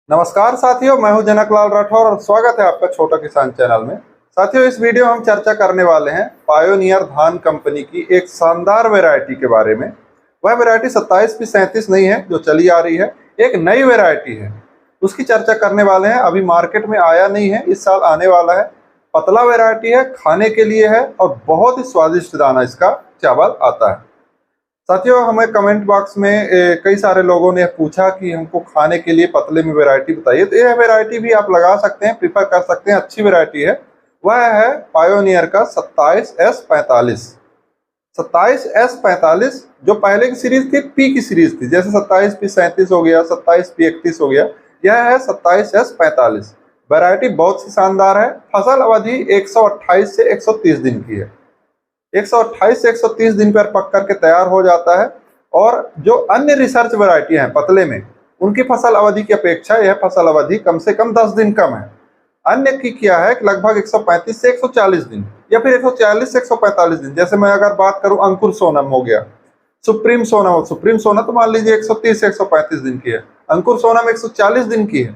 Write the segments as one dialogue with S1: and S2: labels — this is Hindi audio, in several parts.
S1: नमस्कार साथियों, मैं हूं जनकलाल राठौर और स्वागत है आपका छोटा किसान चैनल में। साथियों, इस वीडियो में हम चर्चा करने वाले हैं पायोनियर धान कंपनी की एक शानदार वैरायटी के बारे में। वह वैरायटी 27P37 नहीं है जो चली आ रही है, एक नई वैरायटी है, उसकी चर्चा करने वाले हैं। अभी मार्केट में आया नहीं है, इस साल आने वाला है। पतला वैरायटी है, खाने के लिए है और बहुत ही स्वादिष्ट दाना इसका चावल आता है। साथियों, हमें कमेंट बॉक्स में कई सारे लोगों ने पूछा कि हमको खाने के लिए पतले में वैरायटी बताइए, तो यह वैरायटी भी आप लगा सकते हैं, प्रीफर कर सकते हैं, अच्छी वैरायटी है। वह है पायोनियर का 27S45। 27S45 जो पहले की सीरीज थी, पी की सीरीज थी, जैसे 27P37 हो गया, 27P31 हो गया, यह है 27S45। वैरायटी बहुत ही शानदार है। फसल अवधि 128 से 130 दिन की है। 128 से 130 दिन पर पक करके तैयार हो जाता है। और जो अन्य रिसर्च वैरायटी हैं पतले में, उनकी फसल अवधि की अपेक्षा यह फसल अवधि कम से कम 10 दिन कम है। अन्य की क्या है कि लगभग 135 से 140 दिन या फिर 140 से 145 दिन। जैसे मैं अगर बात करूं, अंकुर सोनम हो गया, सुप्रीम सोना तो मान लीजिए 130 से 135 दिन की है, अंकुर सोनम 140 दिन की है,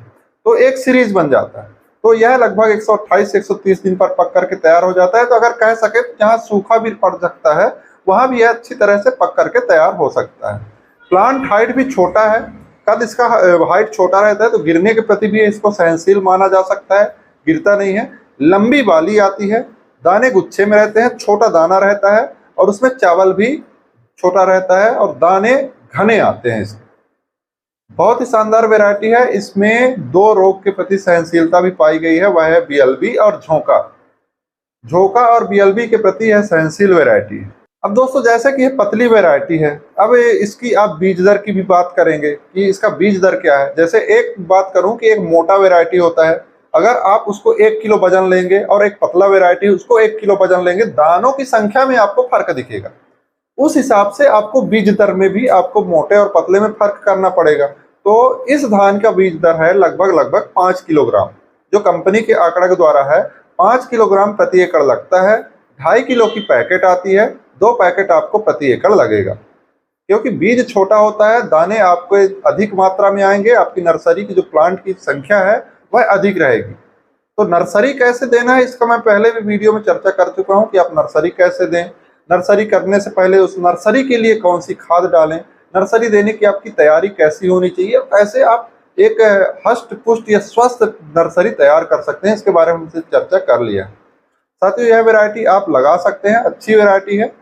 S1: तो एक सीरीज बन जाता है। तो यह लगभग 128 से 130 दिन पर पक करके तैयार हो जाता है। तो अगर कह सके तो जहाँ सूखा भी पड़ सकता है, वहां भी यह अच्छी तरह से पक करके तैयार हो सकता है। प्लांट हाइट भी छोटा है, कद इसका हाइट छोटा रहता है, तो गिरने के प्रति भी इसको सहनशील माना जा सकता है, गिरता नहीं है। लंबी बाली आती है, दाने गुच्छे में रहते हैं, छोटा दाना रहता है और उसमें चावल भी छोटा रहता है और दाने घने आते हैं। इसमें बहुत ही शानदार वैरायटी है। इसमें दो रोग के प्रति सहनशीलता भी पाई गई है, वह है बीएलबी और झोंका। झोंका और बीएलबी के प्रति यह सहनशील वैरायटी है। अब दोस्तों, जैसे कि यह पतली वैरायटी है, अब इसकी आप बीज दर की भी बात करेंगे कि इसका बीज दर क्या है। जैसे एक बात करूं कि एक मोटा वैरायटी होता है, अगर आप उसको 1 किलो वजन लेंगे और एक पतला वैरायटी उसको 1 किलो वजन लेंगे, दानों की संख्या में आपको फर्क दिखेगा। उस हिसाब से आपको बीज दर में भी आपको मोटे और पतले में फर्क करना पड़ेगा। तो इस धान का बीज दर है लगभग 5 किलोग्राम, जो कंपनी के आंकड़ा के द्वारा है। 5 किलोग्राम प्रति एकड़ लगता है। 2.5 किलो की पैकेट आती है, 2 पैकेट आपको प्रति एकड़ लगेगा। क्योंकि बीज छोटा होता है, दाने आपको अधिक मात्रा में आएंगे, आपकी नर्सरी की जो प्लांट की संख्या है वह अधिक रहेगी। तो नर्सरी कैसे देना है, इसका मैं पहले भी वीडियो में चर्चा कर चुका हूं कि आप नर्सरी कैसे दें। नर्सरी करने से पहले उस नर्सरी के लिए कौन सी खाद डालें, नर्सरी देने की आपकी तैयारी कैसी होनी चाहिए, कैसे आप एक हष्ट पुष्ट या स्वस्थ नर्सरी तैयार कर सकते हैं, इसके बारे में हमसे चर्चा कर लिया। साथियों, यह वैरायटी आप लगा सकते हैं, अच्छी वैरायटी है।